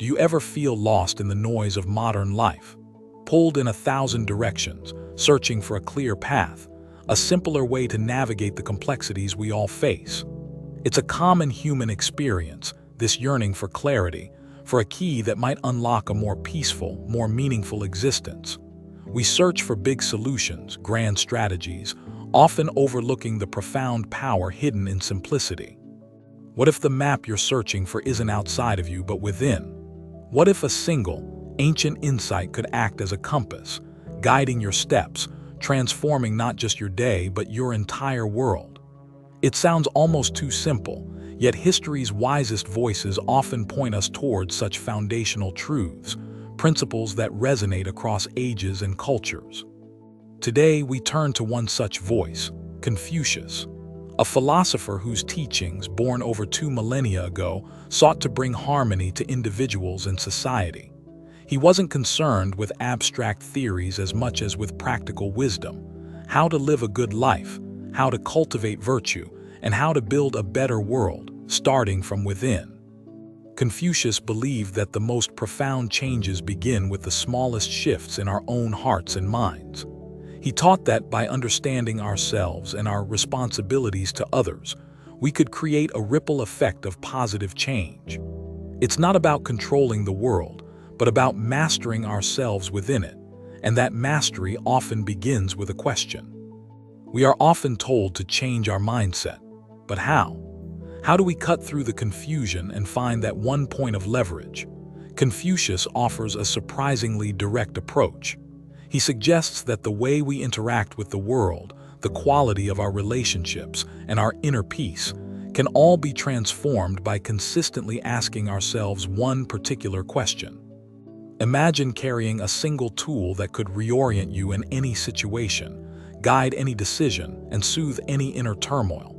Do you ever feel lost in the noise of modern life? Pulled in 1,000 directions, searching for a clear path, a simpler way to navigate the complexities we all face? It's a common human experience, this yearning for clarity, for a key that might unlock a more peaceful, more meaningful existence. We search for big solutions, grand strategies, often overlooking the profound power hidden in simplicity. What if the map you're searching for isn't outside of you but within? What if a single, ancient insight could act as a compass, guiding your steps, transforming not just your day but your entire world? It sounds almost too simple, yet history's wisest voices often point us towards such foundational truths, principles that resonate across ages and cultures. Today, we turn to one such voice, Confucius, a philosopher whose teachings, born over 2 millennia ago, sought to bring harmony to individuals and society. He wasn't concerned with abstract theories as much as with practical wisdom, how to live a good life, how to cultivate virtue, and how to build a better world, starting from within. Confucius believed that the most profound changes begin with the smallest shifts in our own hearts and minds. He taught that by understanding ourselves and our responsibilities to others, we could create a ripple effect of positive change. It's not about controlling the world, but about mastering ourselves within it, and that mastery often begins with a question. We are often told to change our mindset, but how? How do we cut through the confusion and find that one point of leverage? Confucius offers a surprisingly direct approach. He suggests that the way we interact with the world, the quality of our relationships, and our inner peace can all be transformed by consistently asking ourselves one particular question. Imagine carrying a single tool that could reorient you in any situation, guide any decision, and soothe any inner turmoil.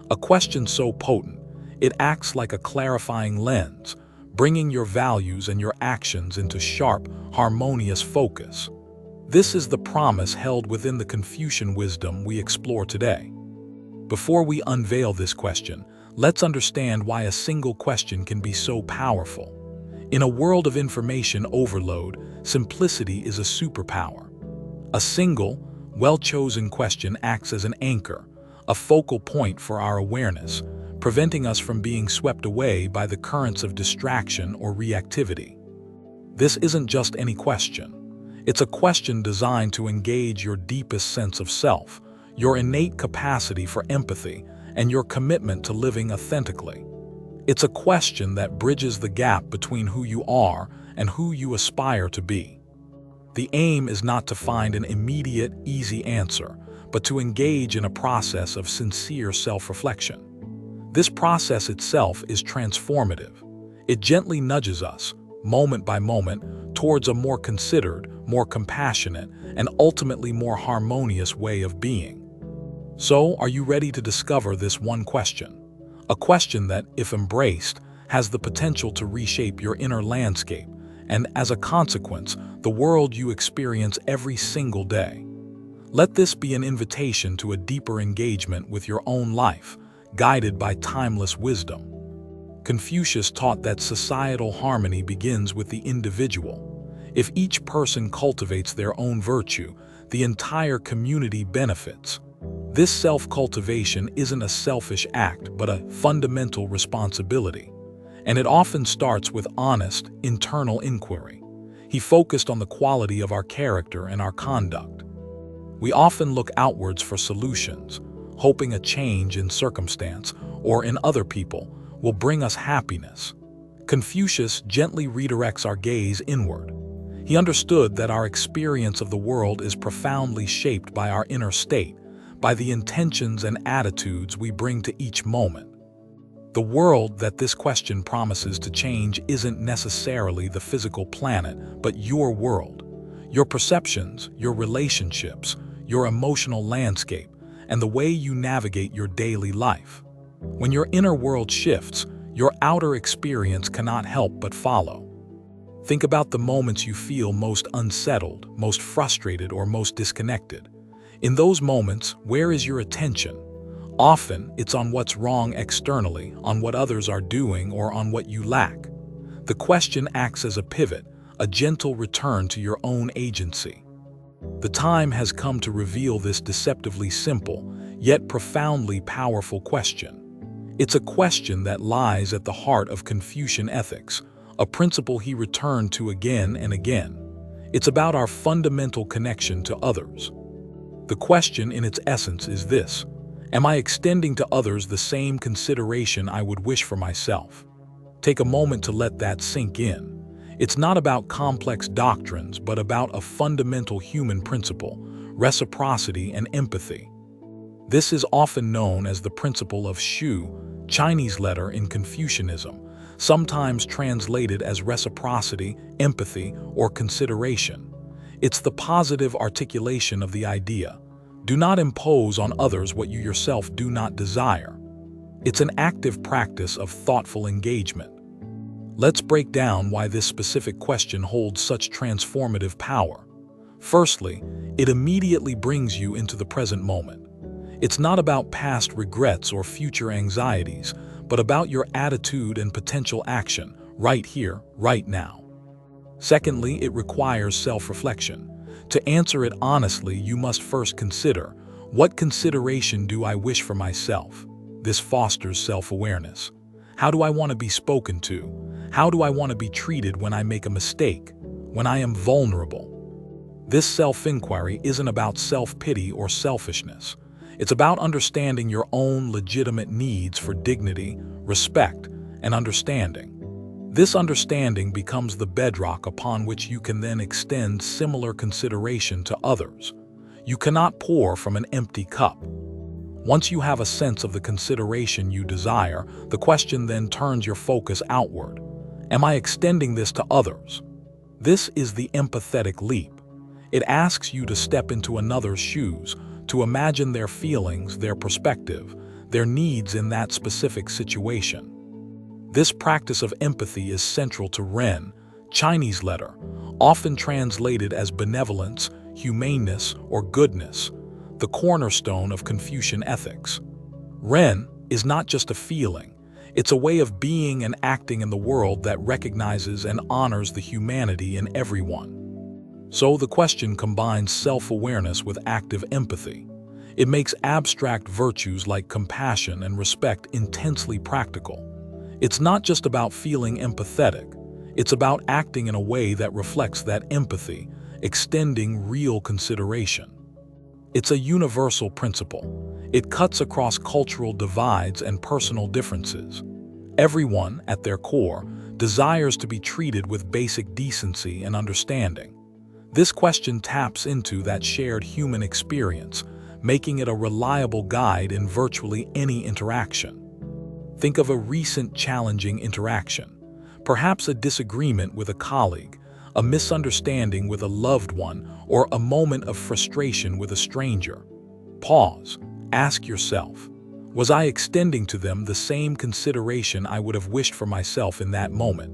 A question so potent, it acts like a clarifying lens, bringing your values and your actions into sharp, harmonious focus. This is the promise held within the Confucian wisdom we explore today. Before we unveil this question, let's understand why a single question can be so powerful. In a world of information overload, simplicity is a superpower. A single, well-chosen question acts as an anchor, a focal point for our awareness, preventing us from being swept away by the currents of distraction or reactivity. This isn't just any question. It's a question designed to engage your deepest sense of self, your innate capacity for empathy, and your commitment to living authentically. It's a question that bridges the gap between who you are and who you aspire to be. The aim is not to find an immediate, easy answer, but to engage in a process of sincere self-reflection. This process itself is transformative. It gently nudges us, moment by moment, towards a more considered, more compassionate, and ultimately more harmonious way of being. So, are you ready to discover this one question? A question that, if embraced, has the potential to reshape your inner landscape, and as a consequence, the world you experience every single day. Let this be an invitation to a deeper engagement with your own life, guided by timeless wisdom. Confucius taught that societal harmony begins with the individual. If each person cultivates their own virtue, the entire community benefits. This self-cultivation isn't a selfish act, but a fundamental responsibility. And it often starts with honest, internal inquiry. He focused on the quality of our character and our conduct. We often look outwards for solutions, hoping a change in circumstance or in other people will bring us happiness. Confucius gently redirects our gaze inward. He understood that our experience of the world is profoundly shaped by our inner state, by the intentions and attitudes we bring to each moment. The world that this question promises to change isn't necessarily the physical planet, but your world. Your perceptions, your relationships, your emotional landscape, and the way you navigate your daily life. When your inner world shifts, your outer experience cannot help but follow. Think about the moments you feel most unsettled, most frustrated, or most disconnected. In those moments, where is your attention? Often, it's on what's wrong externally, on what others are doing, or on what you lack. The question acts as a pivot, a gentle return to your own agency. The time has come to reveal this deceptively simple, yet profoundly powerful question. It's a question that lies at the heart of Confucian ethics, a principle he returned to again and again. It's about our fundamental connection to others. The question in its essence is this: am I extending to others the same consideration I would wish for myself? Take a moment to let that sink in. It's not about complex doctrines, but about a fundamental human principle: reciprocity and empathy. This is often known as the principle of Shu, Chinese letter in Confucianism, sometimes translated as reciprocity, empathy, or consideration. It's the positive articulation of the idea: do not impose on others what you yourself do not desire. It's an active practice of thoughtful engagement. Let's break down why this specific question holds such transformative power. Firstly, it immediately brings you into the present moment. It's not about past regrets or future anxieties, but about your attitude and potential action, right here, right now. Secondly, it requires self-reflection. To answer it honestly, you must first consider, what consideration do I wish for myself? This fosters self-awareness. How do I want to be spoken to? How do I want to be treated when I make a mistake, when I am vulnerable? This self-inquiry isn't about self-pity or selfishness. It's about understanding your own legitimate needs for dignity, respect, and understanding. This understanding becomes the bedrock upon which you can then extend similar consideration to others. You cannot pour from an empty cup. Once you have a sense of the consideration you desire, the question then turns your focus outward. Am I extending this to others? This is the empathetic leap. It asks you to step into another's shoes, to imagine their feelings, their perspective, their needs in that specific situation. This practice of empathy is central to Ren, Chinese letter, often translated as benevolence, humaneness, or goodness, the cornerstone of Confucian ethics. Ren is not just a feeling, it's a way of being and acting in the world that recognizes and honors the humanity in everyone. So the question combines self-awareness with active empathy. It makes abstract virtues like compassion and respect intensely practical. It's not just about feeling empathetic, it's about acting in a way that reflects that empathy, extending real consideration. It's a universal principle. It cuts across cultural divides and personal differences. Everyone, at their core, desires to be treated with basic decency and understanding. This question taps into that shared human experience, making it a reliable guide in virtually any interaction. Think of a recent challenging interaction, perhaps a disagreement with a colleague, a misunderstanding with a loved one, or a moment of frustration with a stranger. Pause. Ask yourself, was I extending to them the same consideration I would have wished for myself in that moment?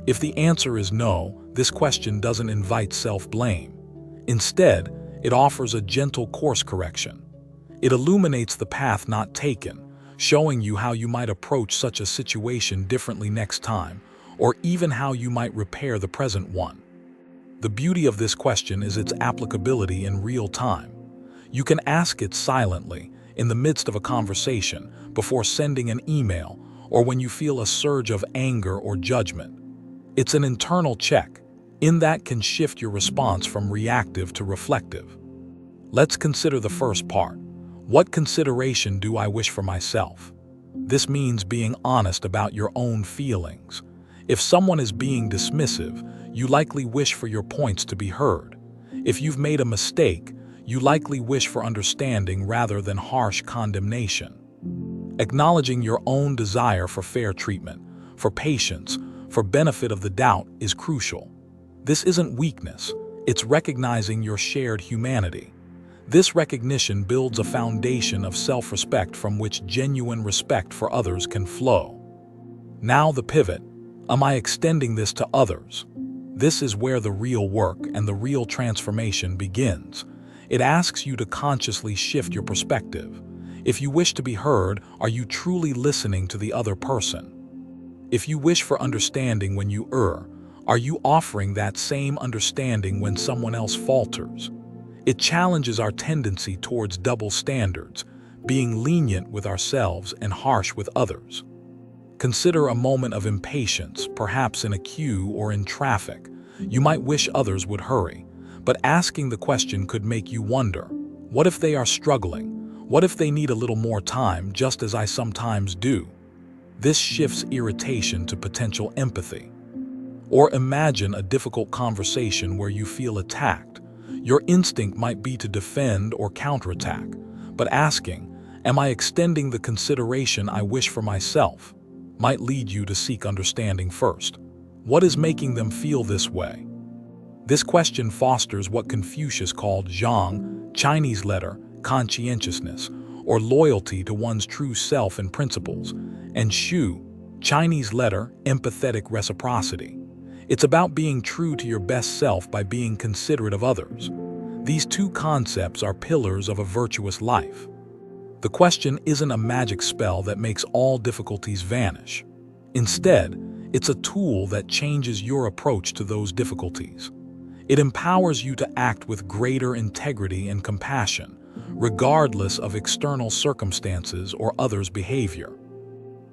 If the answer is no, this question doesn't invite self-blame. Instead, it offers a gentle course correction. It illuminates the path not taken, showing you how you might approach such a situation differently next time, or even how you might repair the present one. The beauty of this question is its applicability in real time. You can ask it silently, in the midst of a conversation, before sending an email, or when you feel a surge of anger or judgment. It's an internal check, in that can shift your response from reactive to reflective. Let's consider the first part. What consideration do I wish for myself? This means being honest about your own feelings. If someone is being dismissive, you likely wish for your points to be heard. If you've made a mistake, you likely wish for understanding rather than harsh condemnation. Acknowledging your own desire for fair treatment, for patience, for benefit of the doubt is crucial. This isn't weakness, it's recognizing your shared humanity. This recognition builds a foundation of self-respect from which genuine respect for others can flow. Now the pivot. Am I extending this to others? This is where the real work and the real transformation begins. It asks you to consciously shift your perspective. If you wish to be heard, are you truly listening to the other person? If you wish for understanding when you err, are you offering that same understanding when someone else falters? It challenges our tendency towards double standards, being lenient with ourselves and harsh with others. Consider a moment of impatience, perhaps in a queue or in traffic. You might wish others would hurry, but asking the question could make you wonder, what if they are struggling? What if they need a little more time, just as I sometimes do? This shifts irritation to potential empathy. Or imagine a difficult conversation where you feel attacked. Your instinct might be to defend or counterattack, but asking, "Am I extending the consideration I wish for myself?" might lead you to seek understanding first. What is making them feel this way? This question fosters what Confucius called zhang, Chinese letter, conscientiousness, or loyalty to one's true self and principles, and shu, Chinese letter, empathetic reciprocity. It's about being true to your best self by being considerate of others. These two concepts are pillars of a virtuous life. The question isn't a magic spell that makes all difficulties vanish. Instead, it's a tool that changes your approach to those difficulties. It empowers you to act with greater integrity and compassion, regardless of external circumstances or others' behavior.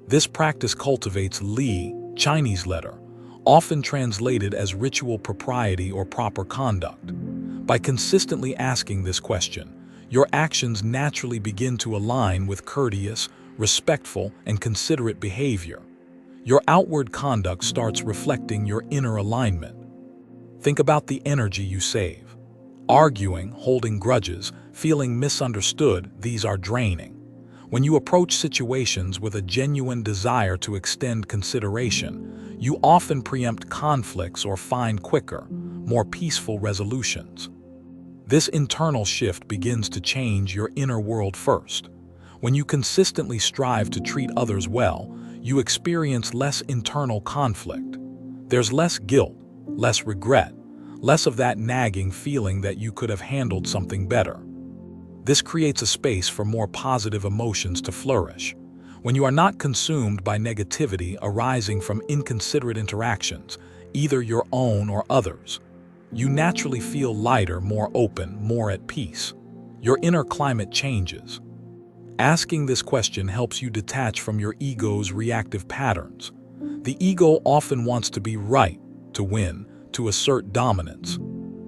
This practice cultivates li, Chinese letter, often translated as ritual propriety or proper conduct. By consistently asking this question, your actions naturally begin to align with courteous, respectful, and considerate behavior. Your outward conduct starts reflecting your inner alignment. Think about the energy you save. Arguing, holding grudges, feeling misunderstood, these are draining. When you approach situations with a genuine desire to extend consideration, you often preempt conflicts or find quicker, more peaceful resolutions. This internal shift begins to change your inner world first. When you consistently strive to treat others well, you experience less internal conflict. There's less guilt, less regret, less of that nagging feeling that you could have handled something better. This creates a space for more positive emotions to flourish. When you are not consumed by negativity arising from inconsiderate interactions, either your own or others, you naturally feel lighter, more open, more at peace. Your inner climate changes. Asking this question helps you detach from your ego's reactive patterns. The ego often wants to be right, to win, to assert dominance.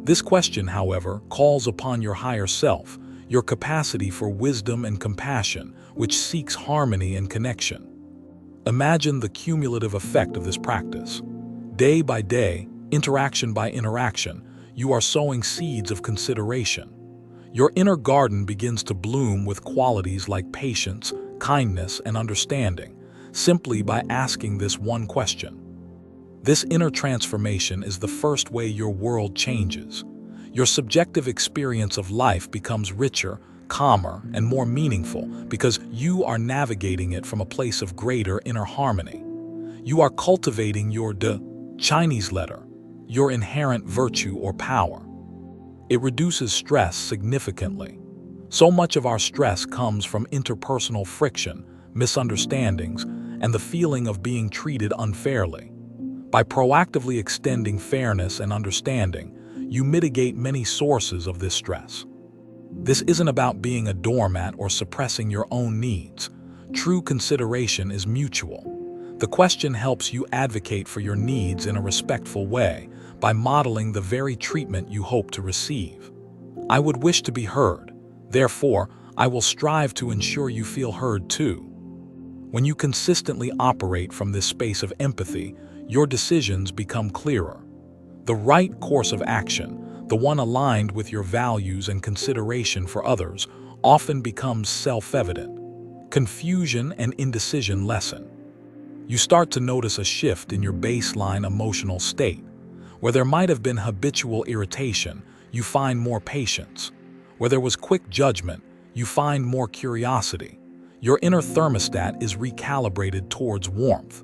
This question, however, calls upon your higher self, your capacity for wisdom and compassion, which seeks harmony and connection. Imagine the cumulative effect of this practice. Day by day, interaction by interaction, you are sowing seeds of consideration. Your inner garden begins to bloom with qualities like patience, kindness, and understanding, simply by asking this one question. This inner transformation is the first way your world changes. Your subjective experience of life becomes richer, calmer, and more meaningful because you are navigating it from a place of greater inner harmony. You are cultivating your de, Chinese letter, your inherent virtue or power. It reduces stress significantly. So much of our stress comes from interpersonal friction, misunderstandings, and the feeling of being treated unfairly. By proactively extending fairness and understanding, you mitigate many sources of this stress. This isn't about being a doormat or suppressing your own needs. True consideration is mutual. The question helps you advocate for your needs in a respectful way by modeling the very treatment you hope to receive. I would wish to be heard. Therefore, I will strive to ensure you feel heard too. When you consistently operate from this space of empathy, your decisions become clearer. The right course of action, the one aligned with your values and consideration for others, often becomes self-evident. Confusion and indecision lessen. You start to notice a shift in your baseline emotional state. Where there might have been habitual irritation, you find more patience. Where there was quick judgment, you find more curiosity. Your inner thermostat is recalibrated towards warmth.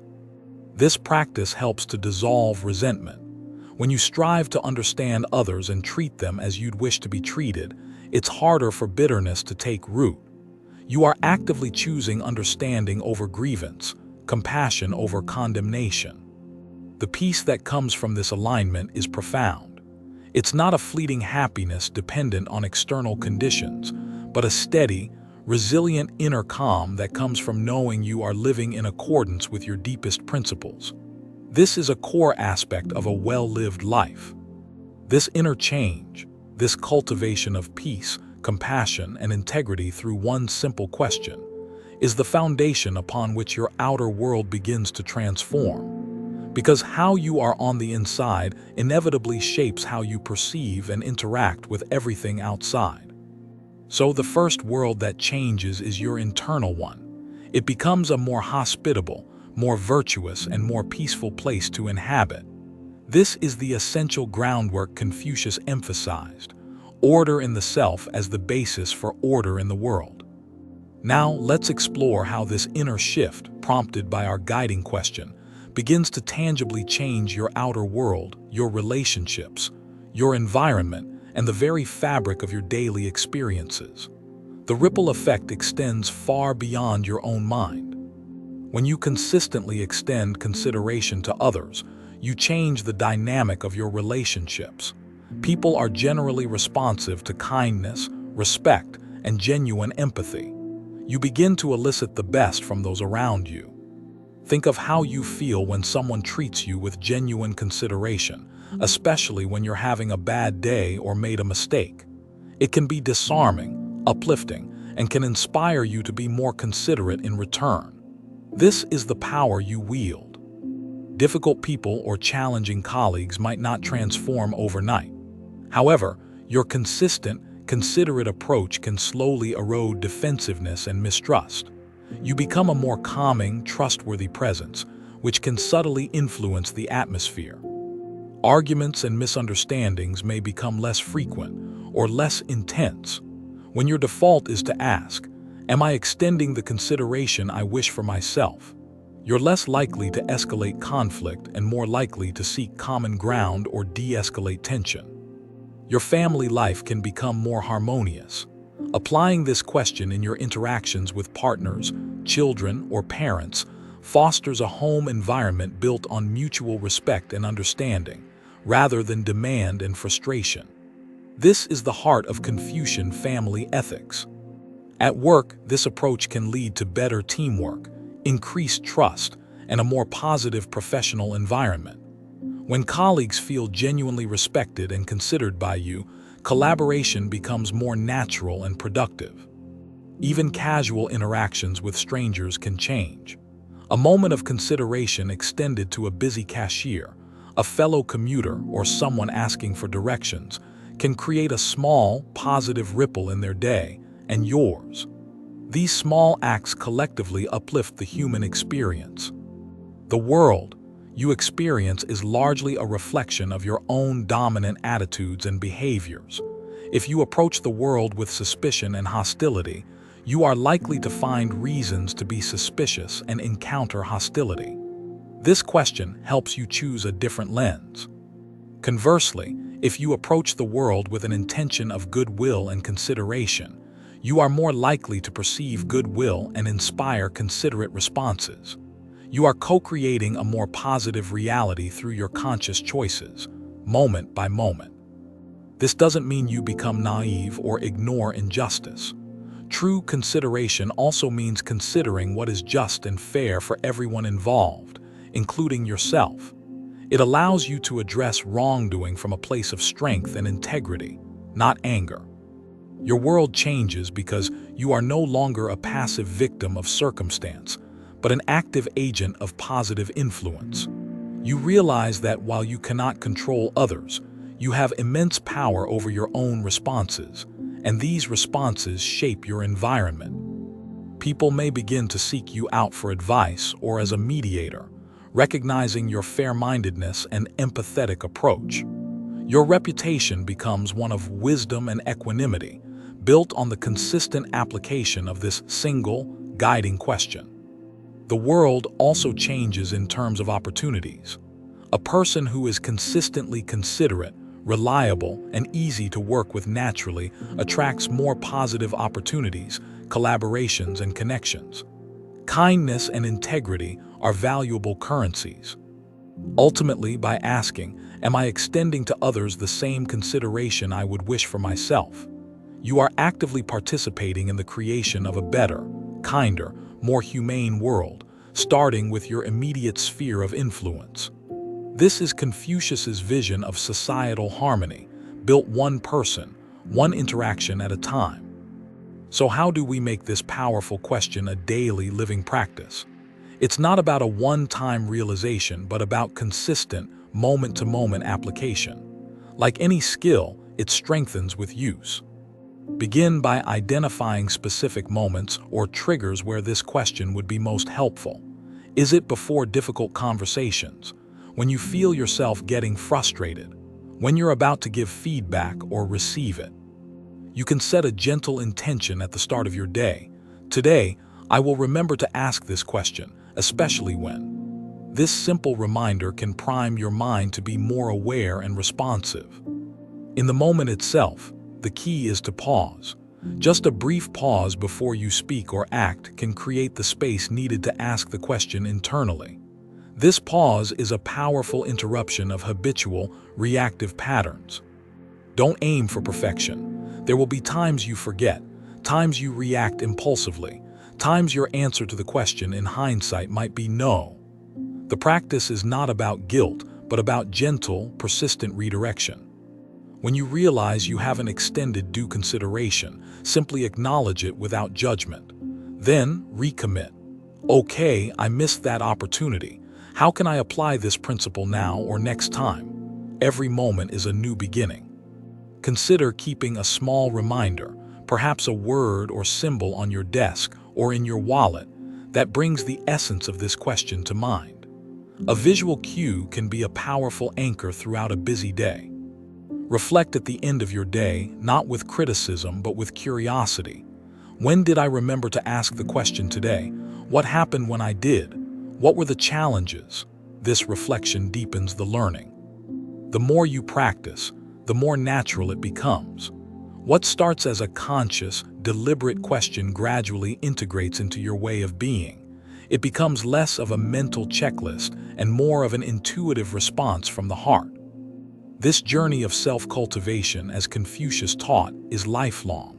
This practice helps to dissolve resentment. When you strive to understand others and treat them as you'd wish to be treated, it's harder for bitterness to take root. You are actively choosing understanding over grievance, compassion over condemnation. The peace that comes from this alignment is profound. It's not a fleeting happiness dependent on external conditions, but a steady, resilient inner calm that comes from knowing you are living in accordance with your deepest principles. This is a core aspect of a well-lived life. This inner change, this cultivation of peace, compassion, and integrity through one simple question, is the foundation upon which your outer world begins to transform. Because how you are on the inside inevitably shapes how you perceive and interact with everything outside. So the first world that changes is your internal one. It becomes a more hospitable, more virtuous, and more peaceful place to inhabit. This is the essential groundwork Confucius emphasized, order in the self as the basis for order in the world. Now let's explore how this inner shift, prompted by our guiding question, begins to tangibly change your outer world, your relationships, your environment, and the very fabric of your daily experiences. The ripple effect extends far beyond your own mind. When you consistently extend consideration to others, you change the dynamic of your relationships. People are generally responsive to kindness, respect, and genuine empathy. You begin to elicit the best from those around you. Think of how you feel when someone treats you with genuine consideration, especially when you're having a bad day or made a mistake. It can be disarming, uplifting, and can inspire you to be more considerate in return. This is the power you wield. Difficult people or challenging colleagues might not transform overnight. However, your consistent, considerate approach can slowly erode defensiveness and mistrust. You become a more calming, trustworthy presence, which can subtly influence the atmosphere. Arguments and misunderstandings may become less frequent or less intense. When your default is to ask, "Am I extending the consideration I wish for myself?" you're less likely to escalate conflict and more likely to seek common ground or de-escalate tension. Your family life can become more harmonious. Applying this question in your interactions with partners, children, or parents fosters a home environment built on mutual respect and understanding, rather than demand and frustration. This is the heart of Confucian family ethics. At work, this approach can lead to better teamwork, increased trust, and a more positive professional environment. When colleagues feel genuinely respected and considered by you, collaboration becomes more natural and productive. Even casual interactions with strangers can change. A moment of consideration extended to a busy cashier, a fellow commuter, or someone asking for directions can create a small, positive ripple in their day and yours. These small acts collectively uplift the human experience. The world you experience is largely a reflection of your own dominant attitudes and behaviors. If you approach the world with suspicion and hostility, you are likely to find reasons to be suspicious and encounter hostility. This question helps you choose a different lens. Conversely, if you approach the world with an intention of goodwill and consideration, you are more likely to perceive goodwill and inspire considerate responses. You are co-creating a more positive reality through your conscious choices, moment by moment. This doesn't mean you become naive or ignore injustice. True consideration also means considering what is just and fair for everyone involved, including yourself. It allows you to address wrongdoing from a place of strength and integrity, not anger. Your world changes because you are no longer a passive victim of circumstance, but an active agent of positive influence. You realize that while you cannot control others, you have immense power over your own responses, and these responses shape your environment. People may begin to seek you out for advice or as a mediator, recognizing your fair-mindedness and empathetic approach. Your reputation becomes one of wisdom and equanimity, built on the consistent application of this single, guiding question. The world also changes in terms of opportunities. A person who is consistently considerate, reliable, and easy to work with naturally attracts more positive opportunities, collaborations, and connections. Kindness and integrity are valuable currencies. Ultimately, by asking, "Am I extending to others the same consideration I would wish for myself?" you are actively participating in the creation of a better, kinder, more humane world, starting with your immediate sphere of influence. This is Confucius's vision of societal harmony, built one person, one interaction at a time. So how do we make this powerful question a daily living practice? It's not about a one-time realization, but about consistent, moment-to-moment application. Like any skill, it strengthens with use. Begin by identifying specific moments or triggers where this question would be most helpful. Is it before difficult conversations? When you feel yourself getting frustrated? When you're about to give feedback or receive it? You can set a gentle intention at the start of your day. Today, I will remember to ask this question, especially when. This simple reminder can prime your mind to be more aware and responsive. In the moment itself, the key is to pause. Just a brief pause before you speak or act can create the space needed to ask the question internally. This pause is a powerful interruption of habitual, reactive patterns. Don't aim for perfection. There will be times you forget, times you react impulsively, times your answer to the question in hindsight might be no. The practice is not about guilt, but about gentle, persistent redirection. When you realize you haven't extended due consideration, simply acknowledge it without judgment. Then, recommit. Okay, I missed that opportunity. How can I apply this principle now or next time? Every moment is a new beginning. Consider keeping a small reminder, perhaps a word or symbol on your desk or in your wallet, that brings the essence of this question to mind. A visual cue can be a powerful anchor throughout a busy day. Reflect at the end of your day, not with criticism, but with curiosity. When did I remember to ask the question today? What happened when I did? What were the challenges? This reflection deepens the learning. The more you practice, the more natural it becomes. What starts as a conscious, deliberate question gradually integrates into your way of being. It becomes less of a mental checklist and more of an intuitive response from the heart. This journey of self-cultivation, as Confucius taught, is lifelong.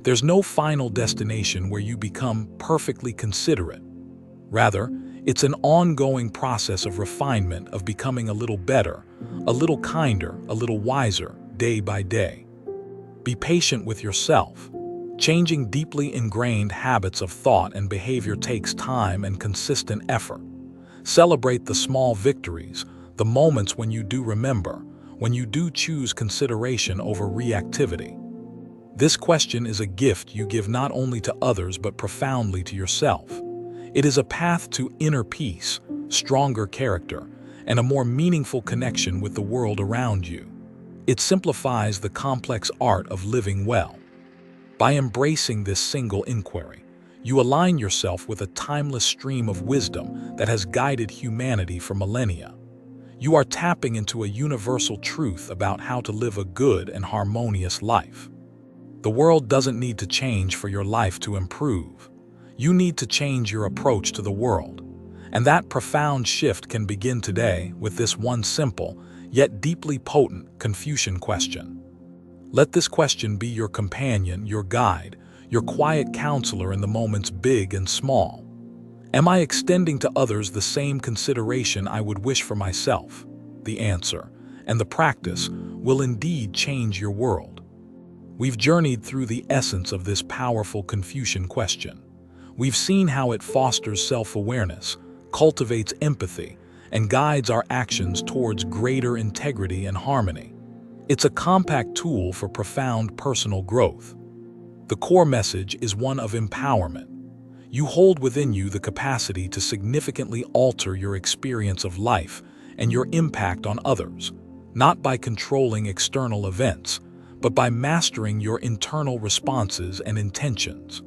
There's no final destination where you become perfectly considerate. Rather, it's an ongoing process of refinement, of becoming a little better, a little kinder, a little wiser, day by day. Be patient with yourself. Changing deeply ingrained habits of thought and behavior takes time and consistent effort. Celebrate the small victories, the moments when you do remember, when you do choose consideration over reactivity. This question is a gift you give not only to others but profoundly to yourself. It is a path to inner peace, stronger character, and a more meaningful connection with the world around you. It simplifies the complex art of living well. By embracing this single inquiry, you align yourself with a timeless stream of wisdom that has guided humanity for millennia. You are tapping into a universal truth about how to live a good and harmonious life. The world doesn't need to change for your life to improve. You need to change your approach to the world. And that profound shift can begin today with this one simple, yet deeply potent Confucian question. Let this question be your companion, your guide, your quiet counselor in the moments big and small. Am I extending to others the same consideration I would wish for myself? The answer, and the practice, will indeed change your world. We've journeyed through the essence of this powerful Confucian question. We've seen how it fosters self-awareness, cultivates empathy, and guides our actions towards greater integrity and harmony. It's a compact tool for profound personal growth. The core message is one of empowerment. You hold within you the capacity to significantly alter your experience of life and your impact on others, not by controlling external events, but by mastering your internal responses and intentions.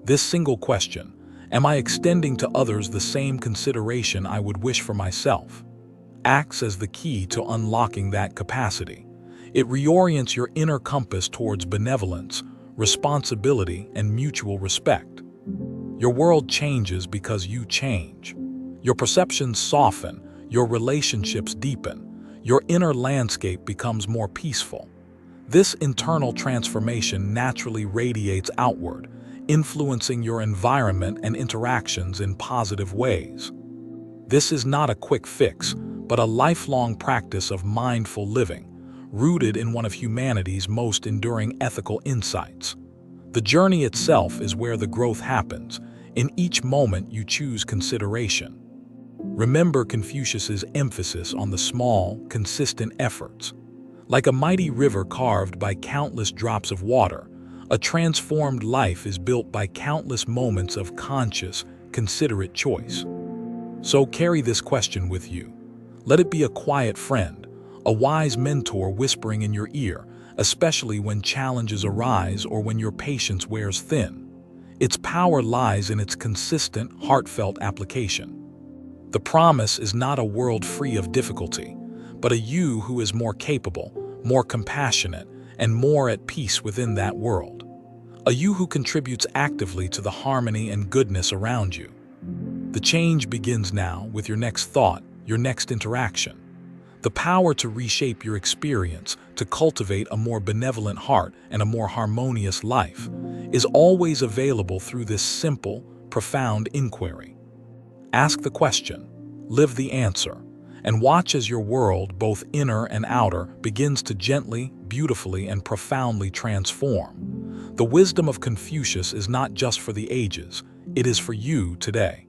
This single question, am I extending to others the same consideration I would wish for myself, acts as the key to unlocking that capacity. It reorients your inner compass towards benevolence, responsibility, and mutual respect. Your world changes because you change. Your perceptions soften, your relationships deepen, your inner landscape becomes more peaceful. This internal transformation naturally radiates outward, influencing your environment and interactions in positive ways. This is not a quick fix, but a lifelong practice of mindful living, rooted in one of humanity's most enduring ethical insights. The journey itself is where the growth happens. In each moment you choose consideration. Remember Confucius's emphasis on the small, consistent efforts. Like a mighty river carved by countless drops of water, a transformed life is built by countless moments of conscious, considerate choice. So carry this question with you. Let it be a quiet friend, a wise mentor whispering in your ear, especially when challenges arise or when your patience wears thin. Its power lies in its consistent, heartfelt application. The promise is not a world free of difficulty, but a you who is more capable, more compassionate, and more at peace within that world. A you who contributes actively to the harmony and goodness around you. The change begins now with your next thought, your next interaction. The power to reshape your experience, to cultivate a more benevolent heart and a more harmonious life, is always available through this simple, profound inquiry. Ask the question, live the answer, and watch as your world, both inner and outer, begins to gently, beautifully, and profoundly transform. The wisdom of Confucius is not just for the ages, it is for you today.